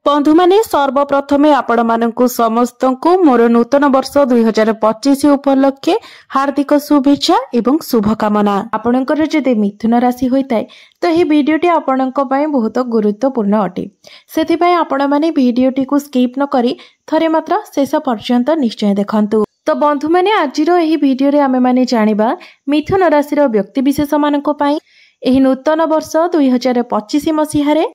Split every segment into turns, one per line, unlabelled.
बंधु माने सर्वप्रथमे आपण मानकु समस्तंकु मोर नूतन वर्ष 2025 उपलक्षे हार्दिक शुभेच्छा एवं शुभकामना। आपणकर जदि मिथुन राशि होइताय तो ही वीडियोटी आपणक पय बहुत गुरुत्वपूर्ण अटे। सेथिपय आपण माने वीडियोटी को स्किप न करी थरे मात्र शेष पर्यंत निश्चय देखंतु। तो बंधु माने आजिर एही वीडियो रे आमे माने जानिबा मिथुन राशि रो व्यक्ति विशेष मानक पय एही नूतन वर्ष 2025 मसीहारे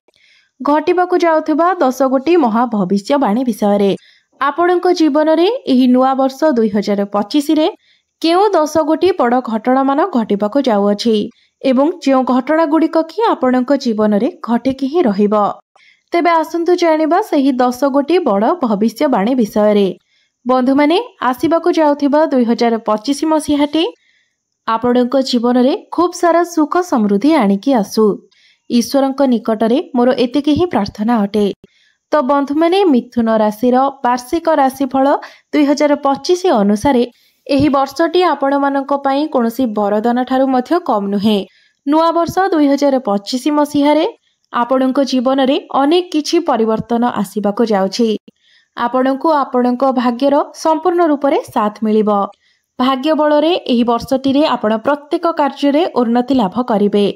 घटिबाकु जाउथबा 10 गोटी महा भविष्यवाणी विषय आपणक जीवन रे एही नुआ वर्ष 2025 रे केउ 10 गोटी बड़ घटना मान घटिबाकु जाउअछि एवं जो घटना गुड़िक कि आपणक जीवन रे घटिकी ही रहिबो। तेबे आसंतु जानिबा सही 10 गोटी बड़ भविष्यवाणी विषय रे। बंधु माने आसीबाकु जाउथबा 2025 मसीहाटी आपणक जीवन रे खूब सारा सुख समृद्धि आनिकी आसु। ईश्वरंक निकटरे मोर एतिकी ही प्रार्थना अटे। तो बंधु माने मिथुन राशि वार्षिक राशिफल 2025 अनुसार एही वर्षटी आपण मानक पई कोनोसी वरदान ठारू मध्य कम नुहे। नुआ वर्ष 2025 मसीहारे आपणक जीवन रे अनेक किछि परिवर्तन आसीबाको जाउछि। आपणको आपणक भाग्यर संपूर्ण रूप रे साथ मिलिबो। भाग्य बल रे एही वर्षटी रे आपण प्रत्येक कार्य रे उन्नति लाभ करिवे।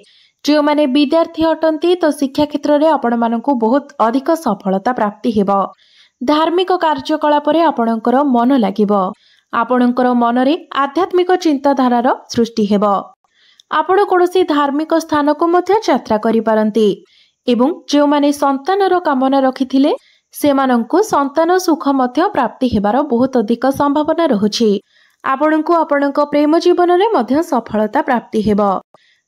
जो माने विद्यार्थी अटंती तो शिक्षा क्षेत्र रे आपण मानकु बहुत अधिक सफलता प्राप्ति हेबो। धार्मिक कार्यकलाप रे आपणकर मन लागिबो। आपणकर मन रे आध्यात्मिक चिंताधारार सृष्टि हेबो। आपण कोनोसी धार्मिक स्थान को मध्य यात्रा करि पारंती एवं जो माने संतानर कामना रखिथिले सेमानंकु संतान सुख मध्य प्राप्ति हेबार बहुत अधिक संभावना रहुछि। आपणंकु आपणक प्रेम जीवन रे मध्य सफलता प्राप्ति हेबो।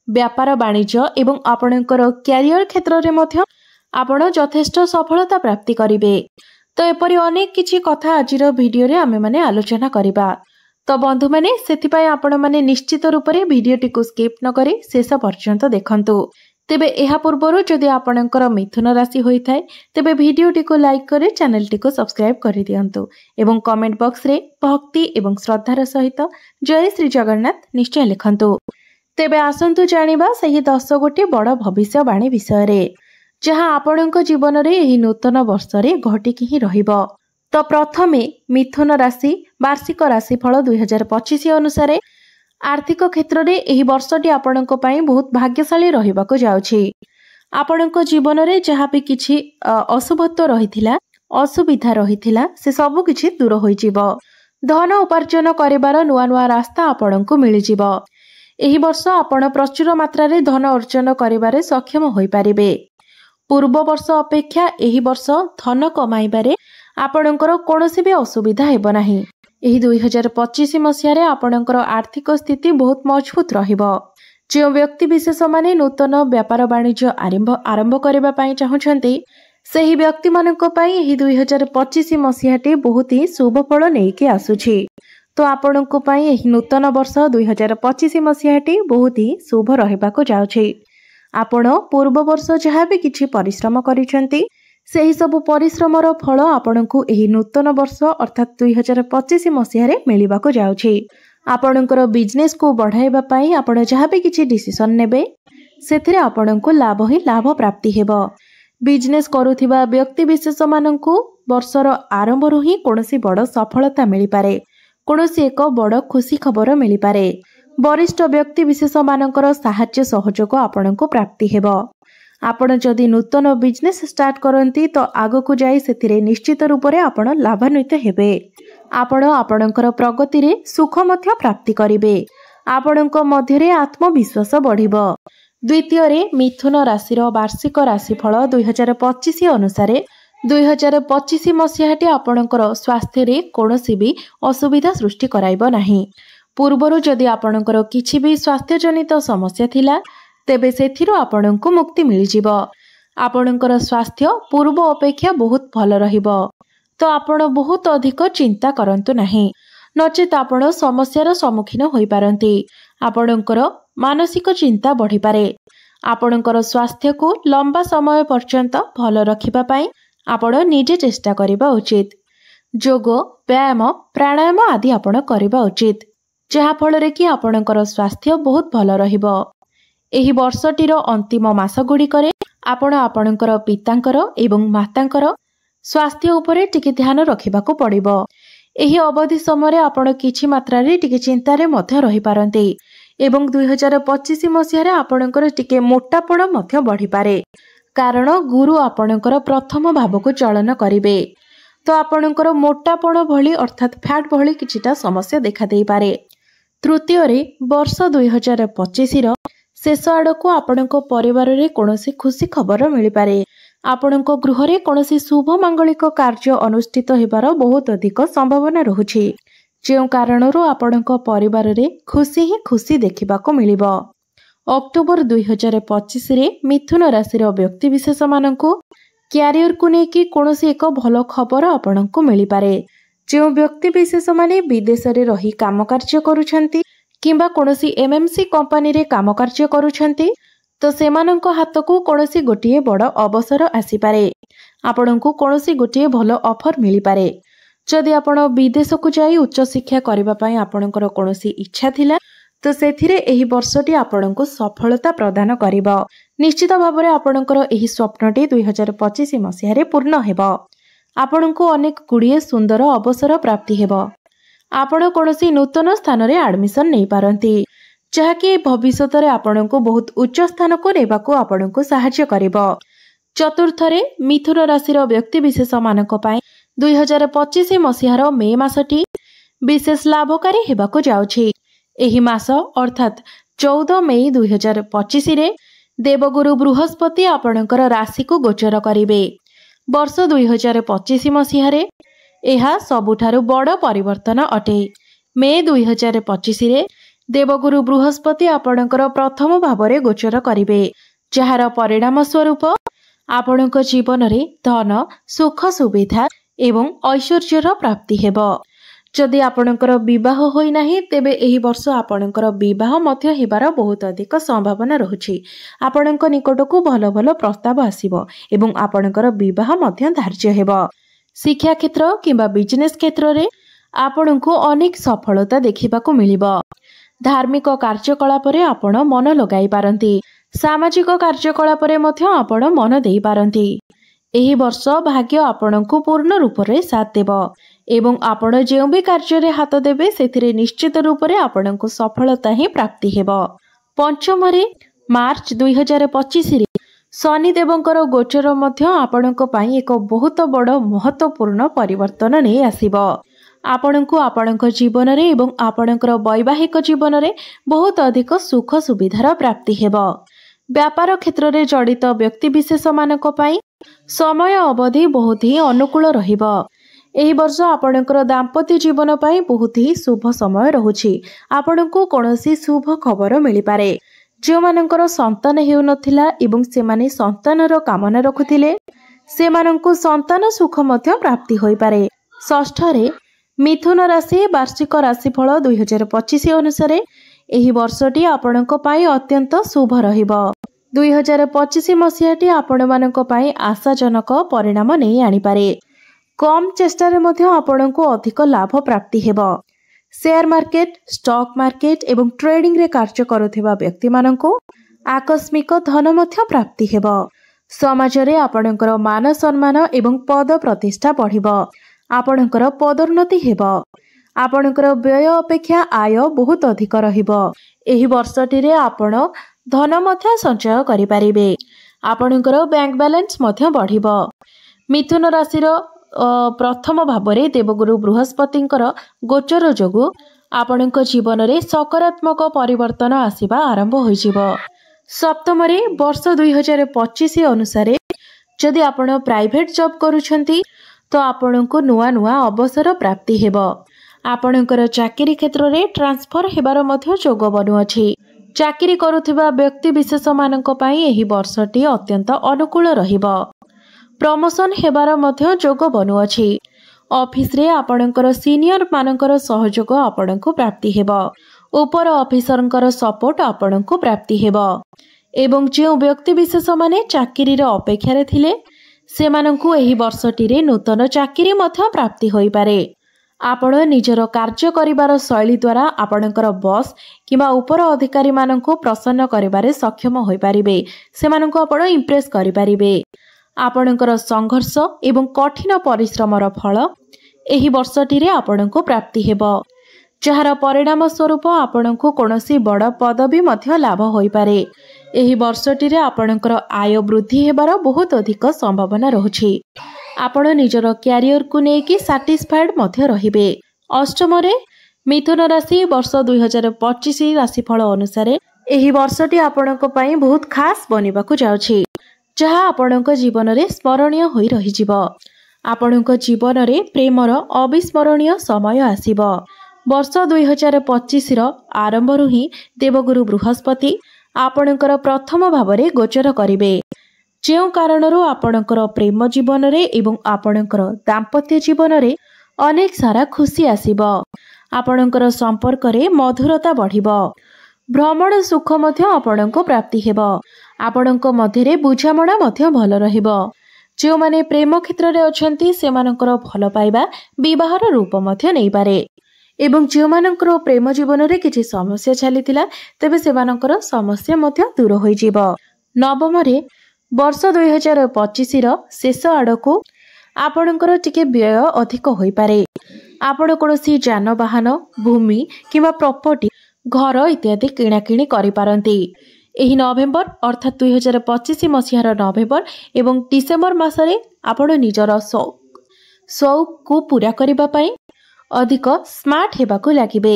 व्यापार वाणिज्य एवं आपणकर क्यारियर क्षेत्र रे मध्य आपण यथेष्ट सफलता प्राप्ति करिवे। तो एपरि अनेक किछि कथा आजिर वीडियो रे आमे माने आलोचना करिबा। तो बंधु माने सेथिपय आपण माने निश्चित रूप रे वीडियोटी को स्किप न करी शेष पर्यंत देखंतु। तेबे एहा पूर्वरु जदि आपणकर मिथुन राशि होइथाय तेबे वीडियोटी को लाइक करे चैनलटी को सब्सक्राइब करि दियंतु एवं कमेंट बॉक्स रे भक्ति एवं श्रद्धार सहित जय श्री जगन्नाथ निश्चय लिखंतु। तेबे आसंतु जानिबा सही 10 गोटी बड़ भविष्यवाणी विषय रे जहां आपणक जीवन रे एही नूतन वर्ष रे घटिकी ही रहिबो। तो प्रथमे मिथुन राशि वार्षिक राशिफल 2025 अनुसार आर्थिक क्षेत्र रे एही वर्षटी आपणक पई बहुत भाग्यशाली रहिबाको जाउछि। आपणक जीवन रे जहाँ भी किछि अशुभत्व रहिथिला असुविधा रहिथिला से सब किछि दूर होई जिवो। धन उपार्जन करिवार नुआ नुआ रास्ता आपणक मिलि जिवो। एही वर्ष आपण प्रचुर मात्रा रे धन अर्जन करिवारे सक्षम होई पारिबे। पूर्व वर्ष अपेक्षा एही वर्ष धन कमाइबारे आपणकर कोनोसी भी असुविधा हेबो नाही। एही 2025 मसियारे आपणकर आर्थिक स्थिति बहुत मजबूत रहिबो। जे व्यक्ति विशेष माने नूतन व्यापार वाणिज्य आरंभ करबा पई चाहुछंती सेही व्यक्ति मानक पई एही 2025 मसियाटी बहुत ही शुभ फल नेकी आसुछि। तो आपणको पई एही नूतन वर्ष 2025 मसियाटी बहुत ही शुभ रहिबाको जाउछि। आपण पूर्व वर्ष जहाँ भी किछि परिश्रम करिसंती सेही सब परिश्रमर फल आपणको एही नूतन वर्ष अर्थात 2025 मसियारे मिलिबाको जाउछि। आपणकर बिजनेस को बढ़ाइबा पई आपण जहाँ भी किछि डिसिजन नेबे सेथिरे आपणको लाभ ही लाभ प्राप्ति हेबो। बिजनेस करूथिबा व्यक्ति विशेष माननकु वर्षर आरंभରୁ ही कोनोसी बड़ सफलता मिलि पारे। कोनोसी एक बड़ खुशी खबर मिलि पारे। वरिष्ठ व्यक्ति विशेष मानकर साहाय्य सहयोग आपणको प्राप्ति हेबो। आपण जदि नूतन बिजनेस स्टार्ट करंती तो आगो को जाई सेथिरे निश्चित रूप रे आपण लाभान्वित हेबे। आपण आपणकर प्रगति रे सुख मध्य प्राप्ति करिवे। आपणको मध्य रे आत्मविश्वास बढ़िबो। द्वितीय रे मिथुन राशिर वार्षिक राशिफल 2025 अनुसार 2025 मसियाटी आपणकर स्वास्थ्य रे कोनोसी भी असुविधा सृष्टि कराइबो नाही। पूर्वरु जदि आपणकर किछि भी स्वास्थ्य जनित समस्या थिला तेबे सेथिरो आपणको मुक्ति मिलि जिवो। आपणकर स्वास्थ्य पूर्व अपेक्षा बहुत भल रहिबो। तो आपण बहुत अधिक चिंता करंतु नाही नचेत आपण समस्यार सम्मुखीन होई पारंती। आपणकर मानसिक चिंता बढ़ी पारे। आपणकर स्वास्थ्य को लंबा समय पर्यंत भल रखिबा पई आपण निजे चेष्टा करिबा उचित। जोग व्यायाम प्राणायाम आदि आपण करिबा उचित जहा फल रे कि आपणकर स्वास्थ्य बहुत भल रहिबो। एही वर्षटीर अंतिम मास गुडी करे आपण आपणकर पितांकर एवं मातांकर स्वास्थ्य उपरे टिके ध्यान रखिबाकू पड़िबो। एही अवधि समय आपण किछि मात्रारे टिके चिंतारे मध्य रहि पारंती एवं 2025 मसिहारे आपणकर टिके मोटापण मध्य बढ़ी पारे कारण गुरु आपणकर प्रथम भावको चलन करिवे। तो आपणकर मोटापण भली अर्थात फैट भली किछिटा समस्या देखा देई पारे। तृतीय रे वर्ष 2025 रो शेष आड़को आपणको परिवार रे कोनोसी खुशी खबर मिली पारे। आपणको गृह रे कोनोसी शुभ मांगलिक कार्य अनुष्ठित हेबार बहुत अधिक संभावना रहुछि जेउ कारणरू आपणको परिवार रे खुशी ही खुशी देखिबाको मिलिबो। अक्टोबर 2025 रे मिथुन राशि रो व्यक्ति विशेष माननकु क्यारियर को नेकी कोनोसी एक भलो खबर आपणको मिली पारे। जेउ व्यक्ति विशेष माने विदेश रे रही काम कार्य करूछंती किंबा कोनोसी एमएमसी कंपनी रे काम कार्य करूछंती तो सेमानंको हातकू कोनोसी गोटिए बड़ अवसर आसी पारे। आपणको कोनोसी गोटिए भलो ऑफर मिली पारे। जदि आपण विदेश को जाई उच्च शिक्षा करबा पई आपणकर कोनोसी इच्छा थिला तो सेथिरे एही वर्षटी आपणको सफलता प्रदान करिवो। निश्चित भाबरे आपणकर एही स्वप्नटी 2025 मसिहारे पूर्ण हेबो। आपणको अनेक गुड़िए सुंदर अवसर प्राप्ति हेबो। आपण कोनोसी नूतन स्थान रे एडमिशन नै पारंती जहाँकि भविष्यत रे आपणको बहुत उच्च स्थान को नेबाको आपणको सहाय्य करिवो। चतुर्थ रे मिथुन राशि रो व्यक्ति विशेष मानक पई 2025 मसिहार मे मासटी विशेष लाभकारी हेबाको जाउछि। एही मास अर्थात 14 मई 2025 रे देवगुरु बृहस्पति आपणकर राशि को गोचर करिवे। वर्ष 2025 मसिहारे एहा सबुठारु बड़ परिवर्तन अटे। मे 2025 रे देवगुरु बृहस्पति आपणकर प्रथम भावरे गोचर करिवे जहार परिणाम स्वरूप आपणक जीवन रे धन सुख सुविधा एवं ऐश्वर्यर प्राप्ति हेबो। जदि आपणकर विवाह होई नाही तेबे एही वर्ष आपणकर विवाह मध्य हेबार बहुत अधिक संभावना रहुछि। आपणक निकटकू भलो भलो प्रस्ताव आसीबो एवं आपणकर विवाह मध्य धार्य हेबो। शिक्षा क्षेत्र किंबा बिजनेस क्षेत्र रे आपणको अनेक सफलता देखिबाकू मिलिबो। धार्मिक कार्यकलाप रे आपण मन लगाई पारंती। सामाजिक कार्यकलाप रे मध्य आपण मन देई पारंती। एही वर्ष भाग्य आपणको पूर्ण रूप रे साथ देबो एवं आपण जेउ भी कार्य रे हाथ देबे सेथिरे निश्चित रूप रे आपणको सफलता ही प्राप्ति हेबो। पंचम रे मार्च 2025 रे शनि देवंकर गोचर मध्य आपणको पई एक बहुत बड़ महत्वपूर्ण परिवर्तन नै आसीबो। आपणको आपणको जीवन रे एवं आपणकर वैवाहिक जीवन रे बहुत अधिक सुख सुविधार प्राप्ति हेबो। व्यापार क्षेत्र रे जड़ित व्यक्ति विशेष मानक पई समय अवधि बहुत ही अनुकूल रहिबो। एही वर्ष आपणकर दाम्पत्य जीवन पई बहुत ही शुभ समय रहुछि। आपणको कोनोसी शुभ खबर मिली पारे। जे मानकर संतान हेउ नथिला एवं से माने संतानर कामना रखुथिले सेमानंकु संतान सुख मध्य प्राप्ति होई पारे। षष्ठ रे मिथुन राशि वार्षिक राशिफल 2025 अनुसार एही वर्षटी आपणक पई अत्यंत शुभ रहिबो। 2025 मसिहाटी आपण मानक पई आशाजनक परिणाम नै आनी पारे। कम चेष्टा रे मध्य आपणको अधिक लाभ प्राप्ति हेबो। शेयर मार्केट स्टॉक मार्केट एवं ट्रेडिंग रे कार्य करुथिबा व्यक्ति माननको आकस्मिक धन मध्य प्राप्ति हेबो। समाज रे आपणकर मान सम्मान एवं पद प्रतिष्ठा बढ़िबो। आपणकर पदोन्नति हेबो। आपणकर व्यय अपेक्षा आय बहुत अधिक रहिबो। एही वर्षटी रे आपण धन मध्य संचय करि पारिबे। आपणकर बैंक बैलेंस मध्य बढ़िबो। मिथुन राशि रो प्रथम भावरे देवगुरु बृहस्पतिंकर गोचर जोगु आपणक जीवन रे सकारात्मक परिवर्तन आसीबा आरंभ होइजिबो। सप्तम रे वर्ष 2025 अनुसार जदि आपण प्राइवेट जॉब करूछंती तो आपणको नुआ नुआ अवसर प्राप्ति हेबो। आपणकर चाकरी क्षेत्र रे ट्रांसफर हेबार मध्य जोग बनुअछि। चाकरी करुथिबा व्यक्ति विशेष मानक पई एही वर्षटी अत्यंत अनुकूल रहिबो। प्रमोशन हेबार मध्य जोग बनुअछि। ऑफिस रे आपणकर सीनियर मानकर सहयोग आपणको प्राप्ति हेबो। ऊपर ऑफिसरंकर सपोर्ट आपणको प्राप्ति हेबो एवं जे व्यक्ति विशेष माने चाकरी रे अपेक्षा रे थिले सेमानंकु एही वर्षटी रे नूतन चाकरी मध्य प्राप्ति होई पारे। आपण निजर कार्य करिवार शैली द्वारा आपणकर बॉस किंबा ऊपर अधिकारी मानंकु प्रसन्न करिवारे सक्षम होई पारिबे। सेमानंकु आपण इंप्रेस करि पारिबे। आपणकर संघर्ष एवं कठिन परिश्रमर फल एही वर्षटीरे आपणको प्राप्ति हेबो जार परिणाम स्वरूप आपणको कोनोसी बड़ पदवी मध्य लाभ होई पारे। एही वर्षटीरे आपणकर आय वृद्धि हेबार बहुत अधिक संभावना रहुछि। आपण निजर क्यारियर को नेकी सैटिस्फाइड मध्य रहिबे। अष्टम रे मिथुन राशि वर्ष 2025 राशिफल अनुसार एही वर्षटी आपणको पई बहुत खास बनिबाकू जाउछि जहा आपणको जीवन रे स्मरणीय होई रहिजिबो। आपणको जीवन रे प्रेमर अविस्मरणीय समय आसीबो। वर्ष 2025 रो आरंभ रु ही देवगुरु बृहस्पति आपणकर प्रथम भावरे गोचर करिवे जेउ कारणरू आपणकर प्रेम जीवन रे एवं आपणकर दाम्पत्य जीवन रे अनेक सारा खुशी आसीबो। आपणकर संपर्क रे मधुरता बढ़िबो। भ्रमण सुख मध्य आपणको प्राप्ति हेबो। आपणको मध्य रे बुझामणा मध्य भल रहिबो। जो माने प्रेम क्षेत्र रे अछंती सेमानकर भल पाइबा विवाहर रूप मध्य नै पारे एवं जो मानकर प्रेम जीवन रे किछि समस्या चलीतिला तेबे सेमानकर समस्या मध्य दूर होई जिवो। नवम रे वर्ष 2025 रो शेष आड़कू आपणकर टिके व्यय अधिक होई पारे। आपण कोनोसी जानवाहन भूमि किंवा प्रॉपर्टी घर इत्यादि किणाकिणी करि पारंती। एही नवेम्बर अर्थात 2025 मसीहार नवेम्बर एवं डिसेम्बर मासरे आपण निजर शौक को पूरा करिबा पई अधिक स्मार्ट हेबाकू लागिबे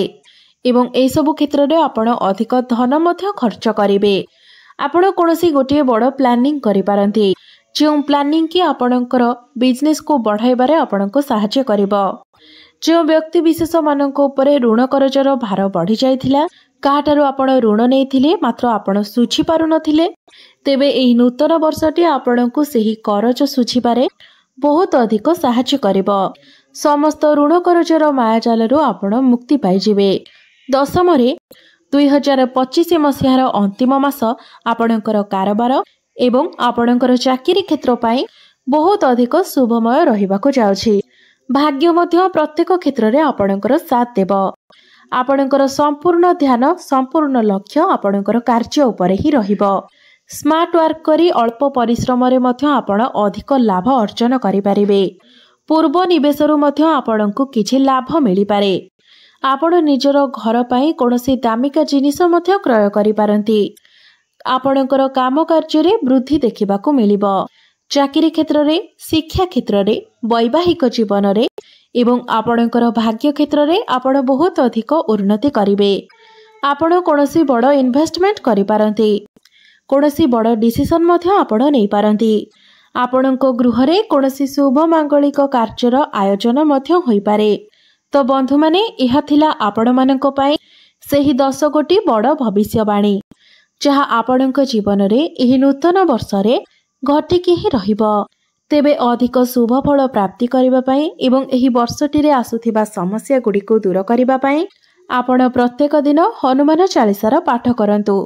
एवं ए सब क्षेत्र रे आपण अधिक धन मध्य खर्च करिवे। आपण कोनोसी गोटे बड़ प्लानिंग करि पारंती जो प्लानिंग की आपणकर बिजनेस को बढ़ाइबारे आपणको सहायता करिवो। जो व्यक्ति विशेष मानक उपरे ऋण करजर भार बढ़ी जाइथिला काहाठारु आपण ऋण नेइथिले मात्र आपण सुझी पारु नथिले तेबे एही नूतन वर्षटी आपणको सेही करज सुझिबारे बहुत अधिक सहायता करिवो। समस्त ऋण करजर मायाजालरू आपण मुक्ति पाइजिवे। दशम रे 2025 मसीहार अंतिम मास आपणकर कारोबार एवं आपणकर चाकरी क्षेत्र पाई बहुत अधिक शुभमय रहिबाकू जाउछि। भाग्य मध्य प्रत्येक क्षेत्र रे आपणकर साथ देबो। आपणकर संपूर्ण ध्यान संपूर्ण लक्ष्य आपणकर कार्य उपरे ही रहिबो। स्मार्ट वर्क करी अल्प परिश्रम रे मध्य आपण अधिक लाभ अर्जन करि पारिबे। पूर्व निवेशरू मध्य आपणको किछि लाभ मिली पारे। आपण निजर घर पाई कोनोसी दामिका जिनिस मध्य क्रय करि पारंती। आपणकर काम कार्य रे वृद्धि देखिबाकू मिलिबो। चाकरी क्षेत्र रे शिक्षा क्षेत्र रे वैवाहिक जीवन रे एवं आपणकर भाग्य क्षेत्र रे आपण बहुत अधिक उन्नति करिवे। आपण कोनोसी बड़ इन्वेस्टमेंट करि पारंती। कोनोसी बड़ डिसिजन मध्य आपण नै पारंती। आपणको गृह रे कोनोसी शुभ मांगलिक कार्यर आयोजन मध्य होई पारे। तो बंधु माने एहा थिला आपण माननको पाई सेही 10 कोटी बड़ भविष्यवाणी जहा आपणको जीवन रे एही नूतन वर्ष रे घटिकी ही रहिबो। तेबे अधिक शुभ फल प्राप्ति करिबा पई एवं एही वर्षटी रे आसुथिबा समस्या गुडी को दूर करिबा पई आपण प्रत्येक दिन हनुमान चालीसार पाठ करंतु।